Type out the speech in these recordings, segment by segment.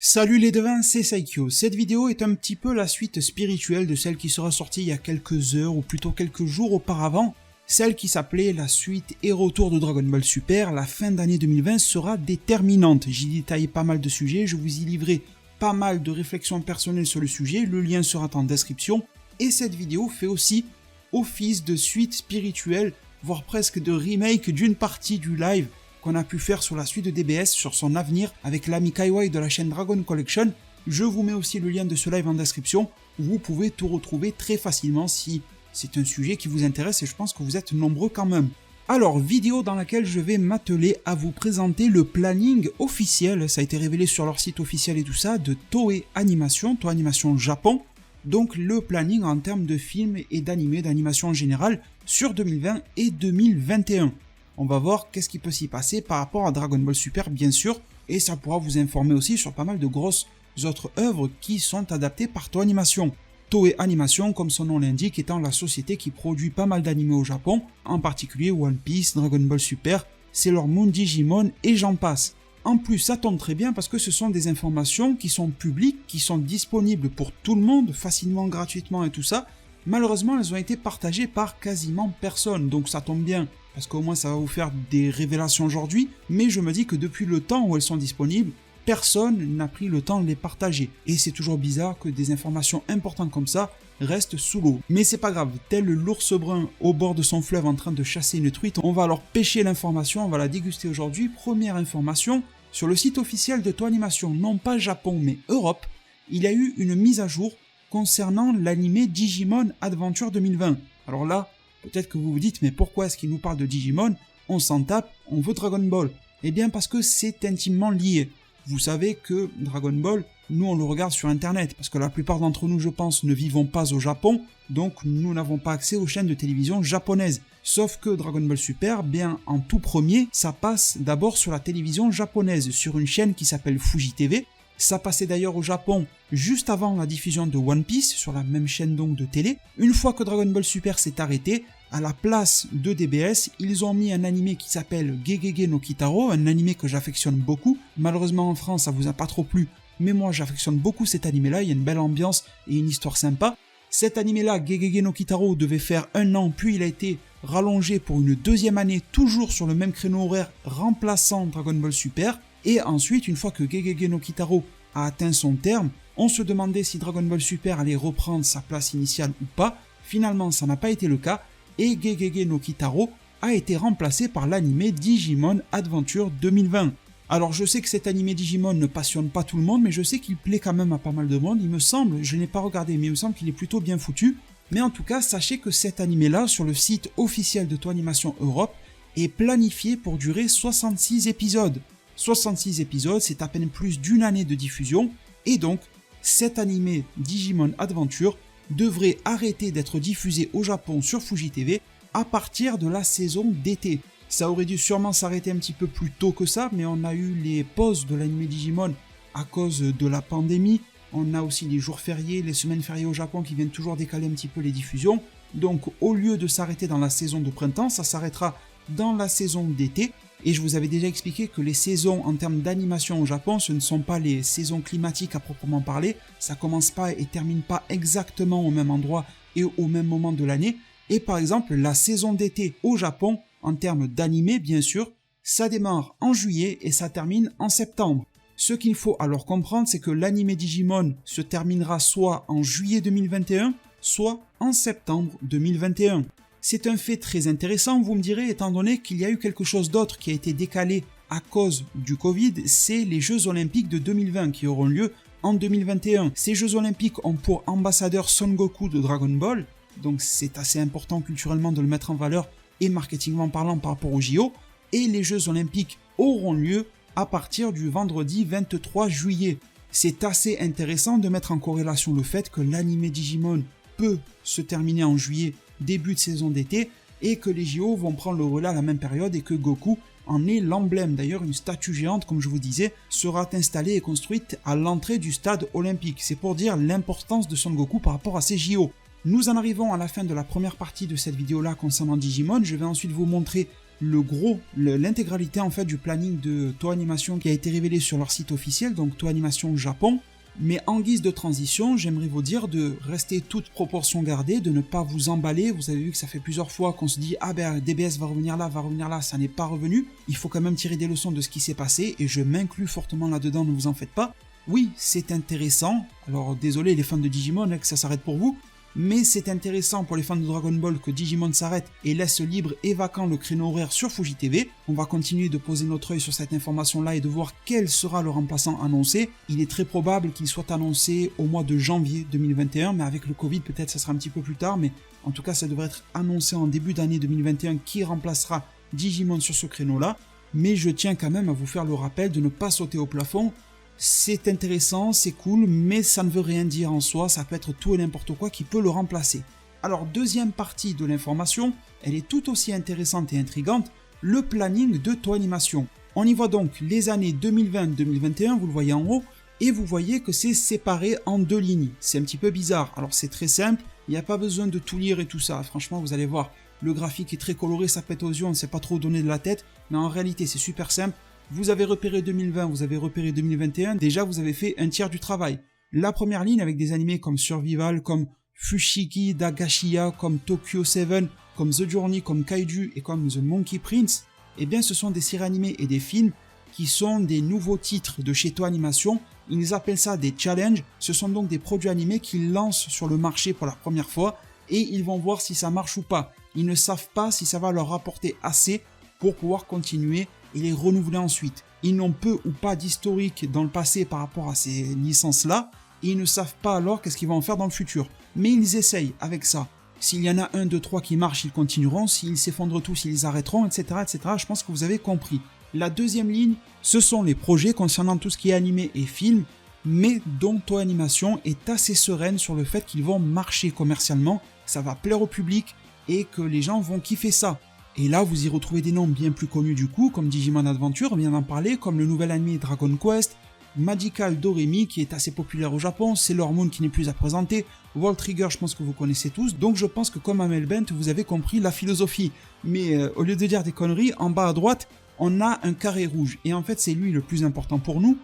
Salut les devins, c'est Saikyo. Cette vidéo est un petit peu la suite spirituelle de celle qui sera sortie il y a quelques heures ou plutôt quelques jours auparavant. Celle qui s'appelait la suite et retour de Dragon Ball Super. La fin d'année 2020 sera déterminante. J'y détaille pas mal de sujets, je vous y livrerai pas mal de réflexions personnelles sur le sujet, le lien sera en description. Et cette vidéo fait aussi office de suite spirituelle, voire presque de remake d'une partie du live qu'on a pu faire sur la suite de DBS, sur son avenir avec l'ami Kaiwai de la chaîne Dragon Collection. Je vous mets aussi le lien de ce live en description, où vous pouvez tout retrouver très facilement si c'est un sujet qui vous intéresse et je pense que vous êtes nombreux quand même. Alors, vidéo dans laquelle je vais m'atteler à vous présenter le planning officiel, ça a été révélé sur leur site officiel et tout ça, de Toei Animation Japon. Donc le planning en termes de films et d'animation en général sur 2020 et 2021. On va voir qu'est-ce qui peut s'y passer par rapport à Dragon Ball Super bien sûr, et ça pourra vous informer aussi sur pas mal de grosses autres œuvres qui sont adaptées par Toei Animation. Toei Animation, comme son nom l'indique, étant la société qui produit pas mal d'animés au Japon, en particulier One Piece, Dragon Ball Super, Sailor Moon, Digimon et j'en passe. En plus, ça tombe très bien parce que ce sont des informations qui sont publiques, qui sont disponibles pour tout le monde, facilement, gratuitement et tout ça. Malheureusement, elles ont été partagées par quasiment personne, donc ça tombe bien, parce qu'au moins ça va vous faire des révélations aujourd'hui, mais je me dis que depuis le temps où elles sont disponibles, personne n'a pris le temps de les partager. Et c'est toujours bizarre que des informations importantes comme ça restent sous l'eau. Mais c'est pas grave, tel l'ours brun au bord de son fleuve en train de chasser une truite, on va alors pêcher l'information, on va la déguster aujourd'hui. Première information, sur le site officiel de Toei Animation, non pas Japon mais Europe, il y a eu une mise à jour concernant l'animé Digimon Adventure 2020. Alors là, peut-être que vous vous dites, mais pourquoi est-ce qu'il nous parle de Digimon? On s'en tape, on veut Dragon Ball. Eh bien parce que c'est intimement lié. Vous savez que Dragon Ball, nous on le regarde sur internet, parce que la plupart d'entre nous, je pense, ne vivons pas au Japon, donc nous n'avons pas accès aux chaînes de télévision japonaises. Sauf que Dragon Ball Super, bien en tout premier, ça passe d'abord sur la télévision japonaise, sur une chaîne qui s'appelle Fuji TV. Ça passait d'ailleurs au Japon juste avant la diffusion de One Piece, sur la même chaîne donc de télé. Une fois que Dragon Ball Super s'est arrêté, à la place de DBS, ils ont mis un animé qui s'appelle Gegege no Kitaro, un animé que j'affectionne beaucoup. Malheureusement en France ça vous a pas trop plu, mais moi j'affectionne beaucoup cet animé là, il y a une belle ambiance et une histoire sympa. Cet animé là, Gegege no Kitaro, devait faire 1 an, puis il a été rallongé pour une deuxième année, toujours sur le même créneau horaire, remplaçant Dragon Ball Super. Et ensuite, une fois que Gegege no Kitaro a atteint son terme, on se demandait si Dragon Ball Super allait reprendre sa place initiale ou pas. Finalement, ça n'a pas été le cas, et Gegege no Kitaro a été remplacé par l'animé Digimon Adventure 2020. Alors je sais que cet animé Digimon ne passionne pas tout le monde, mais je sais qu'il plaît quand même à pas mal de monde, il me semble, je ne l'ai pas regardé, mais il me semble qu'il est plutôt bien foutu. Mais en tout cas, sachez que cet animé-là, sur le site officiel de Toei Animation Europe, est planifié pour durer 66 épisodes. 66 épisodes, c'est à peine plus d'une année de diffusion, et donc, cet animé Digimon Adventure devrait arrêter d'être diffusé au Japon sur Fuji TV à partir de la saison d'été. Ça aurait dû sûrement s'arrêter un petit peu plus tôt que ça, mais on a eu les pauses de l'animé Digimon à cause de la pandémie, on a aussi les jours fériés, les semaines fériées au Japon qui viennent toujours décaler un petit peu les diffusions, donc au lieu de s'arrêter dans la saison de printemps, ça s'arrêtera dans la saison d'été. Et je vous avais déjà expliqué que les saisons en termes d'animation au Japon, ce ne sont pas les saisons climatiques à proprement parler, ça commence pas et termine pas exactement au même endroit et au même moment de l'année. Et par exemple, la saison d'été au Japon, en termes d'animé bien sûr, ça démarre en juillet et ça termine en septembre. Ce qu'il faut alors comprendre, c'est que l'animé Digimon se terminera soit en juillet 2021, soit en septembre 2021. C'est un fait très intéressant, vous me direz, étant donné qu'il y a eu quelque chose d'autre qui a été décalé à cause du Covid, c'est les Jeux Olympiques de 2020 qui auront lieu en 2021. Ces Jeux Olympiques ont pour ambassadeur Son Goku de Dragon Ball, donc c'est assez important culturellement de le mettre en valeur et marketingement parlant par rapport aux JO, et les Jeux Olympiques auront lieu à partir du vendredi 23 juillet. C'est assez intéressant de mettre en corrélation le fait que l'animé Digimon peut se terminer en juillet, début de saison d'été, et que les JO vont prendre le relais à la même période et que Goku en est l'emblème. D'ailleurs, une statue géante, comme je vous disais, sera installée et construite à l'entrée du stade olympique. C'est pour dire l'importance de Son Goku par rapport à ces JO. Nous en arrivons à la fin de la première partie de cette vidéo-là concernant Digimon. Je vais ensuite vous montrer l'intégralité en fait du planning de Toei Animation qui a été révélé sur leur site officiel, donc Toei Animation Japon. Mais en guise de transition, j'aimerais vous dire de rester toute proportion gardée, de ne pas vous emballer. Vous avez vu que ça fait plusieurs fois qu'on se dit « Ah ben DBS va revenir là, ça n'est pas revenu ». Il faut quand même tirer des leçons de ce qui s'est passé, et je m'inclus fortement là-dedans, ne vous en faites pas. Oui, c'est intéressant, alors désolé les fans de Digimon que ça s'arrête pour vous, mais c'est intéressant pour les fans de Dragon Ball que Digimon s'arrête et laisse libre et vacant le créneau horaire sur Fuji TV. On va continuer de poser notre œil sur cette information-là et de voir quel sera le remplaçant annoncé. Il est très probable qu'il soit annoncé au mois de janvier 2021, mais avec le Covid peut-être ça sera un petit peu plus tard, mais en tout cas ça devrait être annoncé en début d'année 2021 qui remplacera Digimon sur ce créneau-là. Mais je tiens quand même à vous faire le rappel de ne pas sauter au plafond. C'est intéressant, c'est cool, mais ça ne veut rien dire en soi, ça peut être tout et n'importe quoi qui peut le remplacer. Alors deuxième partie de l'information, elle est tout aussi intéressante et intrigante, le planning de Toei Animation. On y voit donc les années 2020-2021, vous le voyez en haut, et vous voyez que c'est séparé en deux lignes. C'est un petit peu bizarre, alors c'est très simple, il n'y a pas besoin de tout lire et tout ça, franchement vous allez voir, le graphique est très coloré, ça pète aux yeux, on ne sait pas trop donner de la tête, mais en réalité c'est super simple. Vous avez repéré 2020, vous avez repéré 2021, déjà vous avez fait un tiers du travail. La première ligne avec des animés comme Survival, comme Fushigi Dagashiya, comme Tokyo 7, comme The Journey, comme Kaiju et comme The Monkey Prince, eh bien ce sont des séries animées et des films qui sont des nouveaux titres de chez Toei Animation. Ils appellent ça des challenges, ce sont donc des produits animés qu'ils lancent sur le marché pour la première fois et ils vont voir si ça marche ou pas. Ils ne savent pas si ça va leur rapporter assez pour pouvoir continuer et les renouveler ensuite. Ils n'ont peu ou pas d'historique dans le passé par rapport à ces licences-là, et ils ne savent pas alors qu'est-ce qu'ils vont en faire dans le futur. Mais ils essayent avec ça. S'il y en a 1, 2, 3 qui marchent, ils continueront. S'ils s'effondrent tous, ils arrêteront, etc., etc. Je pense que vous avez compris. La deuxième ligne, ce sont les projets concernant tout ce qui est animé et film, mais dont Toei Animation est assez sereine sur le fait qu'ils vont marcher commercialement, ça va plaire au public, et que les gens vont kiffer ça. Et là, vous y retrouvez des noms bien plus connus du coup, comme Digimon Adventure, on vient d'en parler, comme le nouvel anime Dragon Quest, Magical Doremi, qui est assez populaire au Japon, Sailor Moon qui n'est plus à présenter, World Trigger, je pense que vous connaissez tous, donc je pense que comme Amel Bent, vous avez compris la philosophie. Mais au lieu de dire des conneries, en bas à droite, on a un carré rouge, et en fait c'est lui le plus important pour nous,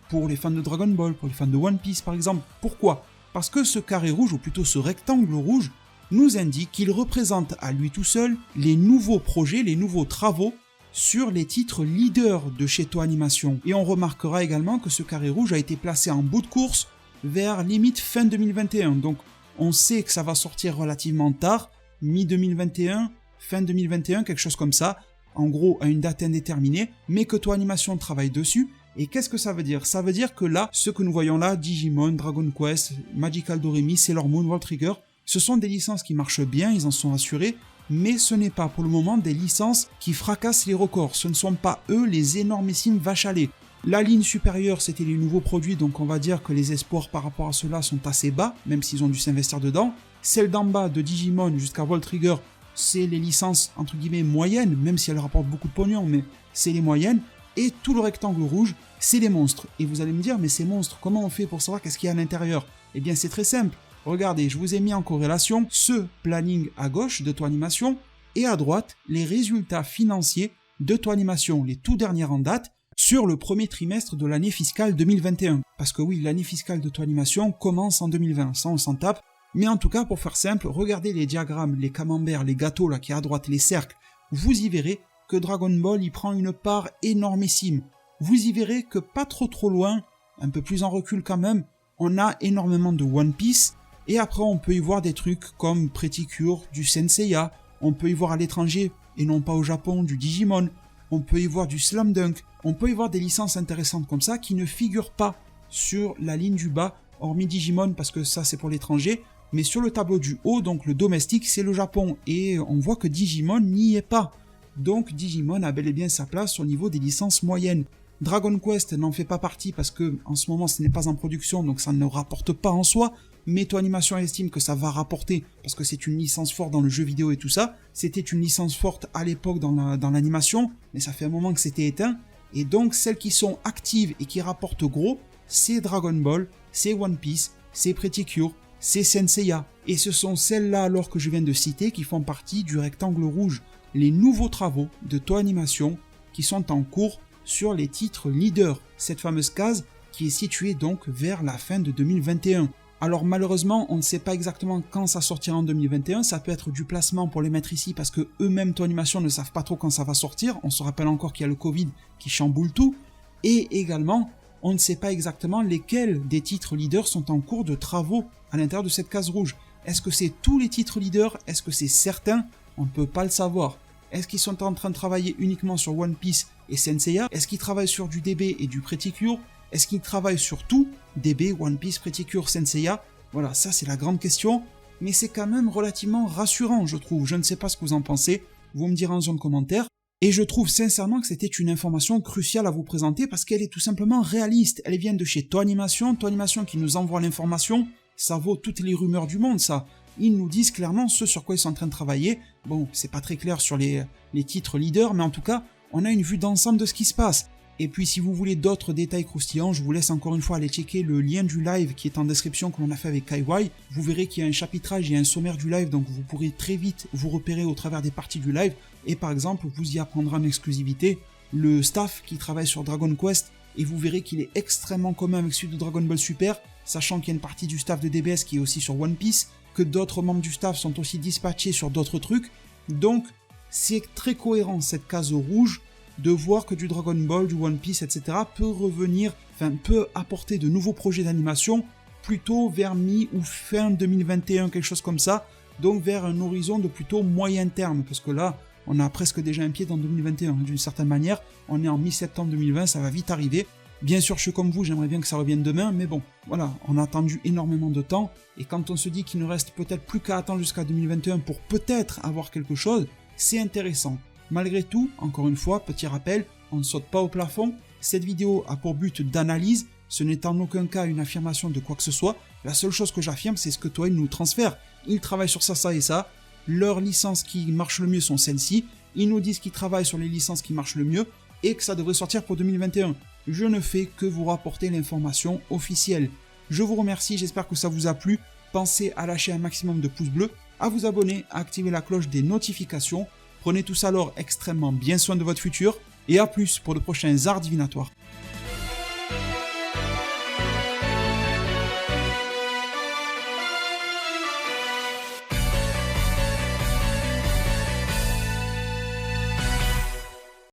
pour les fans de Dragon Ball, pour les fans de One Piece par exemple. Pourquoi ? Parce que ce carré rouge, ou plutôt ce rectangle rouge, nous indique qu'il représente à lui tout seul les nouveaux projets, les nouveaux travaux sur les titres leaders de chez Toei Animation. Et on remarquera également que ce carré rouge a été placé en bout de course vers limite fin 2021. Donc on sait que ça va sortir relativement tard, mi-2021, fin 2021, quelque chose comme ça, en gros à une date indéterminée, mais que Toei Animation travaille dessus. Et qu'est-ce que ça veut dire ? Ça veut dire que là, ce que nous voyons là, Digimon, Dragon Quest, Magical Doremi, Sailor Moon, World Trigger, ce sont des licences qui marchent bien, ils en sont assurés, mais ce n'est pas pour le moment des licences qui fracassent les records. Ce ne sont pas eux les énormissimes vaches à lait. La ligne supérieure, c'était les nouveaux produits, donc on va dire que les espoirs par rapport à cela sont assez bas, même s'ils ont dû s'investir dedans. Celle d'en bas, de Digimon jusqu'à World Trigger, c'est les licences entre guillemets moyennes, même si elles rapportent beaucoup de pognon, mais c'est les moyennes. Et tout le rectangle rouge, c'est les monstres. Et vous allez me dire, mais ces monstres, comment on fait pour savoir qu'est-ce qu'il y a à l'intérieur ? Eh bien c'est très simple. Regardez, je vous ai mis en corrélation ce planning à gauche de Toei Animation et à droite les résultats financiers de Toei Animation, les tout derniers en date, sur le premier trimestre de l'année fiscale 2021. Parce que oui, l'année fiscale de Toei Animation commence en 2020, ça on s'en tape. Mais en tout cas, pour faire simple, regardez les diagrammes, les camemberts, les gâteaux là qui à droite, les cercles, vous y verrez que Dragon Ball y prend une part énormissime. Vous y verrez que pas trop loin, un peu plus en recul quand même, on a énormément de One Piece. Et après, on peut y voir des trucs comme Pretty Cure, du Senseiya, on peut y voir à l'étranger, et non pas au Japon, du Digimon, on peut y voir du Slam Dunk, on peut y voir des licences intéressantes comme ça qui ne figurent pas sur la ligne du bas, hormis Digimon, parce que ça c'est pour l'étranger, mais sur le tableau du haut, donc le domestique, c'est le Japon, et on voit que Digimon n'y est pas. Donc Digimon a bel et bien sa place au niveau des licences moyennes. Dragon Quest n'en fait pas partie parce que en ce moment ce n'est pas en production, donc ça ne rapporte pas en soi, mais Toei Animation estime que ça va rapporter parce que c'est une licence forte dans le jeu vidéo et tout ça. C'était une licence forte à l'époque dans l'animation, mais ça fait un moment que c'était éteint. Et donc celles qui sont actives et qui rapportent gros, c'est Dragon Ball, c'est One Piece, c'est Pretty Cure, c'est Senseiya. Et ce sont celles-là alors que je viens de citer qui font partie du rectangle rouge. les nouveaux travaux de Toei Animation qui sont en cours sur les titres leaders, cette fameuse case qui est située donc vers la fin de 2021. Alors malheureusement, on ne sait pas exactement quand ça sortira en 2021, ça peut être du placement pour les mettre ici parce que eux-mêmes Toei Animation ne savent pas trop quand ça va sortir, on se rappelle encore qu'il y a le Covid qui chamboule tout, et également, on ne sait pas exactement lesquels des titres leaders sont en cours de travaux à l'intérieur de cette case rouge. Est-ce que c'est tous les titres leaders? Est-ce que c'est certains? On ne peut pas le savoir. Est-ce qu'ils sont en train de travailler uniquement sur One Piece et Senseiya? Est-ce qu'ils travaillent sur du DB et du Pretty Cure? Est-ce qu'ils travaillent sur tout? DB, One Piece, Pretty Cure, Senseiya? Voilà, ça c'est la grande question, mais c'est quand même relativement rassurant, je trouve. Je ne sais pas ce que vous en pensez, vous me direz en zone de commentaires. Et je trouve sincèrement que c'était une information cruciale à vous présenter parce qu'elle est tout simplement réaliste. Elle vient de chez Toei Animation qui nous envoie l'information. Ça vaut toutes les rumeurs du monde, ça. Ils nous disent clairement ce sur quoi ils sont en train de travailler. Bon, c'est pas très clair sur les titres leaders, mais en tout cas, on a une vue d'ensemble de ce qui se passe. Et puis si vous voulez d'autres détails croustillants, je vous laisse encore une fois aller checker le lien du live qui est en description que l'on a fait avec Kaiwai. Vous verrez qu'il y a un chapitrage et un sommaire du live, donc vous pourrez très vite vous repérer au travers des parties du live. Et par exemple, vous y apprendrez en exclusivité le staff qui travaille sur Dragon Quest, et vous verrez qu'il est extrêmement commun avec celui de Dragon Ball Super, sachant qu'il y a une partie du staff de DBS qui est aussi sur One Piece, que d'autres membres du staff sont aussi dispatchés sur d'autres trucs. Donc c'est très cohérent cette case rouge, de voir que du Dragon Ball, du One Piece, etc. peut apporter de nouveaux projets d'animation plutôt vers mi ou fin 2021, quelque chose comme ça, donc vers un horizon de plutôt moyen terme, parce que là, on a presque déjà un pied dans 2021, d'une certaine manière, on est en mi-septembre 2020, ça va vite arriver. Bien sûr, je suis comme vous, j'aimerais bien que ça revienne demain, mais bon, voilà, on a attendu énormément de temps, et quand on se dit qu'il ne reste peut-être plus qu'à attendre jusqu'à 2021 pour peut-être avoir quelque chose, c'est intéressant. Malgré tout, encore une fois, petit rappel, on ne saute pas au plafond. Cette vidéo a pour but d'analyse, ce n'est en aucun cas une affirmation de quoi que ce soit. La seule chose que j'affirme, c'est ce que Toei nous transfère. Ils travaillent sur ça, ça et ça. Leurs licences qui marchent le mieux sont celles-ci. Ils nous disent qu'ils travaillent sur les licences qui marchent le mieux et que ça devrait sortir pour 2021. Je ne fais que vous rapporter l'information officielle. Je vous remercie, j'espère que ça vous a plu. Pensez à lâcher un maximum de pouces bleus, à vous abonner, à activer la cloche des notifications. Prenez tous alors extrêmement bien soin de votre futur, et à plus pour de prochains arts divinatoires.